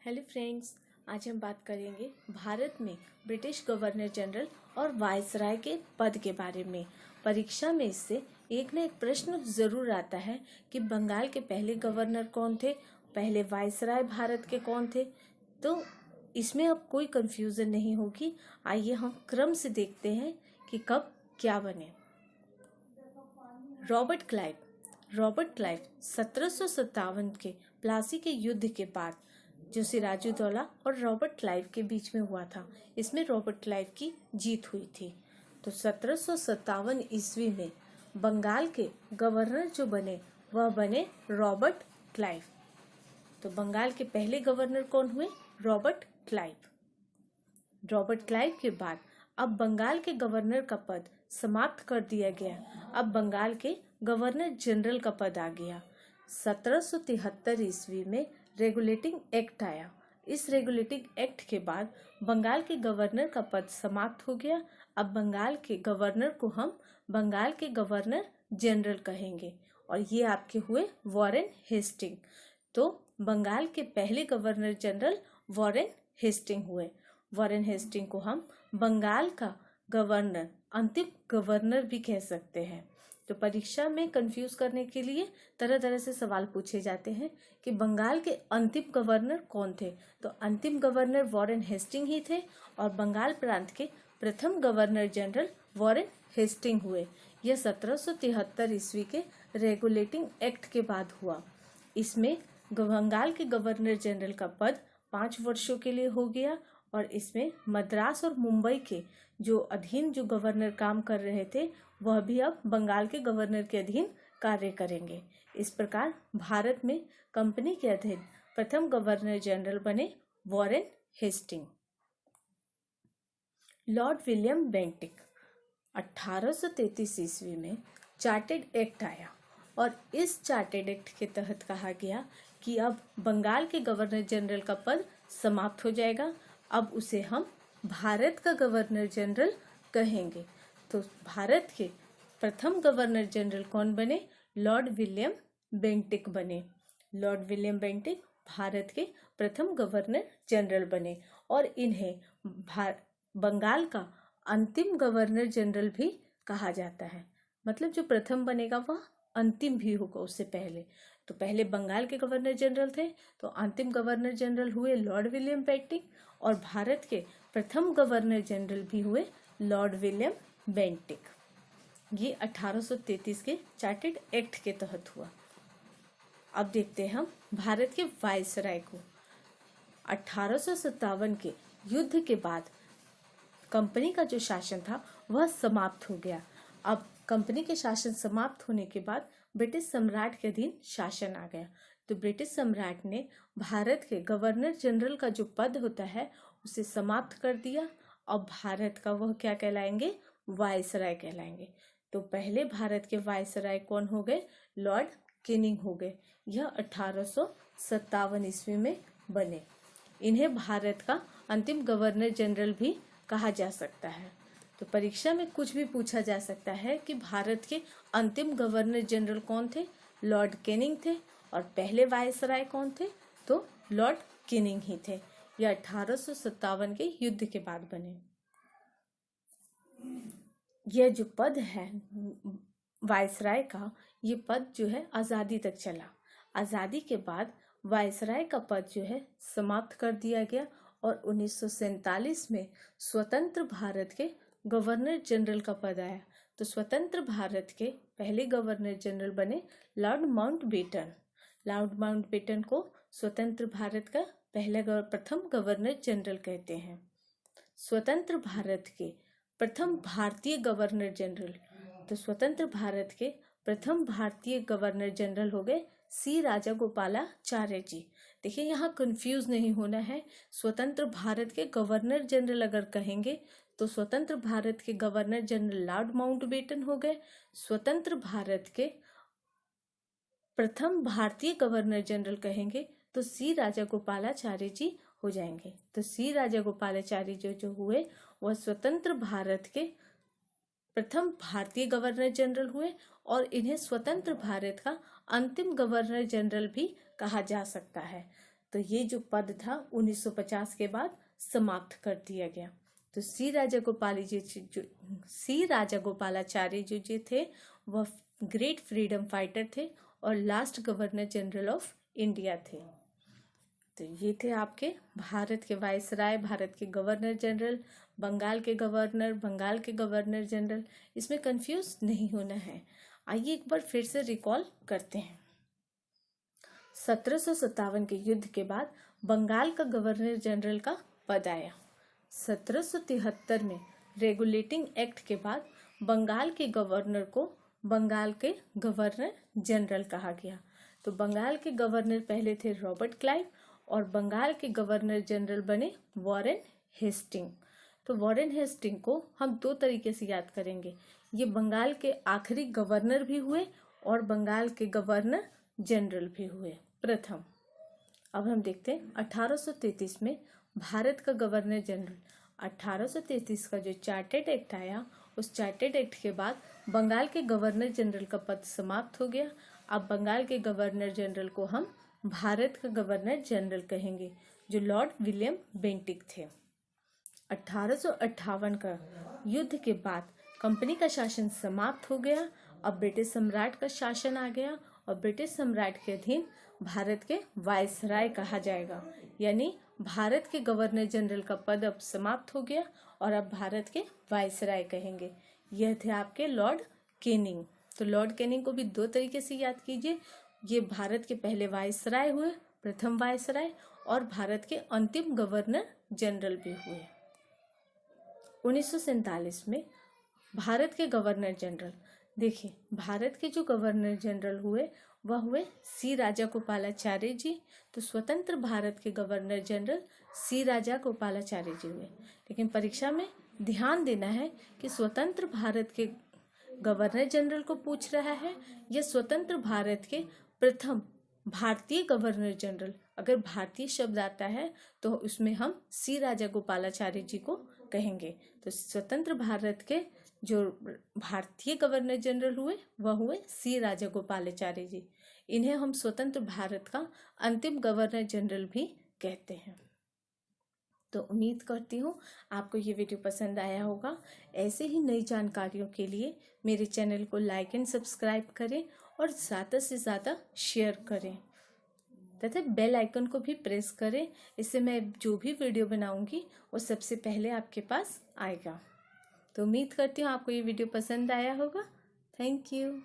Hello friends, आज हम बात करेंगे भारत में ब्रिटिश गवर्नर जनरल और वायसराय के पद के बारे में। परीक्षा में इससे एक न एक प्रश्न जरूर आता है कि बंगाल के पहले गवर्नर कौन थे, पहले वायसराय भारत के कौन थे। तो इसमें अब कोई कंफ्यूजन नहीं होगी। आइए हम क्रम से देखते हैं कि कब क्या बने। रॉबर्ट क्लाइव 1757 के प्लासी के युद्ध के बाद जो सिराजुद्दौला और रॉबर्ट क्लाइव के बीच में हुआ था, इसमें रॉबर्ट क्लाइव की जीत हुई थी। तो 1757 ईस्वी में बंगाल के गवर्नर जो बने वह बने रॉबर्ट क्लाइव। तो बंगाल के पहले गवर्नर कौन हुए? रॉबर्ट क्लाइव के बाद अब बंगाल के गवर्नर का पद समाप्त कर दिया गया। अब बंगाल के गवर्नर जनरल का पद आ गया। 1773 ईस्वी में रेगुलेटिंग एक्ट आया। इस रेगुलेटिंग एक्ट के बाद बंगाल के गवर्नर का पद समाप्त हो गया। अब बंगाल के गवर्नर को हम बंगाल के गवर्नर जनरल कहेंगे और ये आपके हुए वॉरेन हेस्टिंग। तो बंगाल के पहले गवर्नर जनरल वॉरेन हेस्टिंग हुए। वॉरेन हेस्टिंग को हम बंगाल का गवर्नर, अंतिम गवर्नर भी कह सकते हैं। तो परीक्षा में कंफ्यूज करने के लिए तरह तरह से सवाल पूछे जाते हैं कि बंगाल के अंतिम गवर्नर कौन थे। तो अंतिम गवर्नर वॉरेन हेस्टिंग ही थे और बंगाल प्रांत के प्रथम गवर्नर जनरल वॉरेन हेस्टिंग हुए। यह 1773 ईस्वी के रेगुलेटिंग एक्ट के बाद हुआ। इसमें बंगाल के गवर्नर जनरल का पद 5 वर्षों के लिए हो गया और इसमें मद्रास और मुंबई के जो अधीन जो गवर्नर काम कर रहे थे वह भी अब बंगाल के गवर्नर के अधीन कार्य करेंगे। इस प्रकार भारत में कंपनी के अधीन प्रथम गवर्नर जनरल बने Warren Hasting. Lord William Bentinck 1833 ईस्वी में चार्टेड एक्ट आया और इस चार्टेड एक्ट के तहत कहा गया कि अब बंगाल के गवर्नर जनरल का पद समाप्त हो जाएगा। अब उसे हम भारत का गवर्नर जनरल कहेंगे। तो भारत के प्रथम गवर्नर जनरल कौन बने? लॉर्ड विलियम बेंटिक बने। लॉर्ड विलियम बेंटिक भारत के प्रथम गवर्नर जनरल बने और इन्हें बंगाल का अंतिम गवर्नर जनरल भी कहा जाता है। मतलब जो प्रथम बनेगा वह अंतिम भी होगा उससे पहले। तो पहले बंगाल के गवर्नर जनरल थे, तो अंतिम गवर्नर जनरल हुए लॉर्ड विलियम बेंटिक और भारत के प्रथम गवर्नर जनरल भी हुए लॉर्ड विलियम बेंटिक। ये 1833 के चार्टेड एक्ट के तहत हुआ। अब देखते हैं हम भारत के वायसराय को। 1857 के युद्ध के बाद कंपनी का जो शासन था वह समाप्त हो गया। अब कंपनी के शासन समाप्त होने के बाद ब्रिटिश सम्राट के अधीन शासन आ गया। तो ब्रिटिश सम्राट ने भारत के गवर्नर जनरल का जो पद होता है उसे समाप्त कर दिया। अब भारत का वह क्या कहलाएंगे? वायसराय कहलाएंगे। तो पहले भारत के वायसराय कौन हो गए? लॉर्ड कैनिंग हो गए। यह 1857 ईस्वी में बने। इन्हें भारत का अंतिम गवर्नर जनरल भी कहा जा सकता है। तो परीक्षा में कुछ भी पूछा जा सकता है कि भारत के अंतिम गवर्नर जनरल कौन थे? लॉर्ड कैनिंग थे। और पहले वायसराय कौन थे? तो लॉर्ड कैनिंग ही थे। यह 1857 के युद्ध के बाद बने। यह जो पद है वायसराय का, ये पद जो है आज़ादी तक चला। आज़ादी के बाद वायसराय का पद जो है समाप्त कर दिया गया और 1947 में स्वतंत्र भारत के गवर्नर जनरल का पद आया। तो स्वतंत्र भारत के पहले गवर्नर जनरल बने लॉर्ड माउंटबेटन। लॉर्ड माउंटबेटन को स्वतंत्र भारत का प्रथम गवर्नर जनरल कहते हैं। स्वतंत्र भारत के प्रथम भारतीय गवर्नर जनरल, तो स्वतंत्र भारत के प्रथम भारतीय गवर्नर जनरल हो गए सी राजागोपालाचार्य जी। देखिए यहाँ कंफ्यूज नहीं होना है। स्वतंत्र भारत के गवर्नर जनरल अगर कहेंगे तो स्वतंत्र भारत के गवर्नर जनरल लॉर्ड माउंटबेटन हो गए। स्वतंत्र भारत के प्रथम भारतीय गवर्नर जनरल कहेंगे तो सी राजागोपालाचार्य जी हो जाएंगे। तो सी राजागोपालाचार्य जो हुए वह स्वतंत्र भारत के प्रथम भारतीय गवर्नर जनरल हुए और इन्हें स्वतंत्र भारत का अंतिम गवर्नर जनरल भी कहा जा सकता है। तो ये जो पद था 1950 के बाद समाप्त कर दिया गया। तो सी राजागोपालाचारी जो थे वह ग्रेट फ्रीडम फाइटर थे और last governor general of India थे। तो ये थे आपके भारत के वायसराय, भारत के गवर्नर जनरल, बंगाल के गवर्नर जनरल। इसमें कंफ्यूज नहीं होना है। आइए एक बार फिर से रिकॉल करते हैं। 1757 के युद्ध के बाद बंगाल का गवर्नर जनरल का पद आया। 1773 में रेगुलेटिंग एक्ट के बाद बंगाल के गवर्नर को बंगाल के गवर्नर जनरल कहा गया। तो बंगाल के गवर्नर पहले थे रॉबर्ट क्लाइव और बंगाल के गवर्नर जनरल बने वॉरेन हेस्टिंग। तो वॉरेन हेस्टिंग को हम दो तरीके से याद करेंगे। ये बंगाल के आखिरी गवर्नर भी हुए और बंगाल के गवर्नर जनरल भी हुए प्रथम। अब हम देखते हैं 1833 में भारत का गवर्नर जनरल। 1833 का जो चार्टर्ड एक्ट आया, उस चार्टर्ड एक्ट के बाद बंगाल के गवर्नर जनरल का पद समाप्त हो गया। अब बंगाल के गवर्नर जनरल को हम भारत का गवर्नर जनरल कहेंगे, जो लॉर्ड विलियम बेंटिक थे। 1858 का युद्ध के बाद कंपनी का शासन समाप्त हो गया। अब ब्रिटिश सम्राट का शासन आ गया और ब्रिटिश सम्राट के अधीन भारत के वायसराय कहा जाएगा, यानी भारत के गवर्नर जनरल का पद अब समाप्त हो गया और अब भारत के वायसराय कहेंगे। यह थे आपके लॉर्ड कैनिंग। तो लॉर्ड कैनिंग को भी दो तरीके से याद कीजिए। ये भारत के पहले वायसराय हुए, प्रथम वायसराय, और भारत के अंतिम गवर्नर जनरल भी हुए। 1947 में भारत के गवर्नर जनरल, देखिए भारत के जो गवर्नर जनरल हुए वह हुए सी राजागोपालाचारी जी। तो स्वतंत्र भारत के गवर्नर जनरल सी राजागोपालाचारी जी हुए। लेकिन परीक्षा में ध्यान देना है कि स्वतंत्र भारत के गवर्नर जनरल को पूछ रहा है या स्वतंत्र भारत के प्रथम भारतीय गवर्नर जनरल। अगर भारतीय शब्द आता है तो उसमें हम सी राजागोपालाचारी जी को कहेंगे। तो स्वतंत्र भारत के जो भारतीय गवर्नर जनरल हुए वह हुए सी राजागोपालाचारी जी। इन्हें हम स्वतंत्र भारत का अंतिम गवर्नर जनरल भी कहते हैं। तो उम्मीद करती हूँ आपको ये वीडियो पसंद आया होगा। ऐसे ही नई जानकारियों के लिए मेरे चैनल को लाइक एंड सब्सक्राइब करें और ज़्यादा से ज़्यादा शेयर करें तथा बेल आइकन को भी प्रेस करें। इससे मैं जो भी वीडियो बनाऊंगी वो सबसे पहले आपके पास आएगा। तो उम्मीद करती हूँ आपको ये वीडियो पसंद आया होगा। Thank you.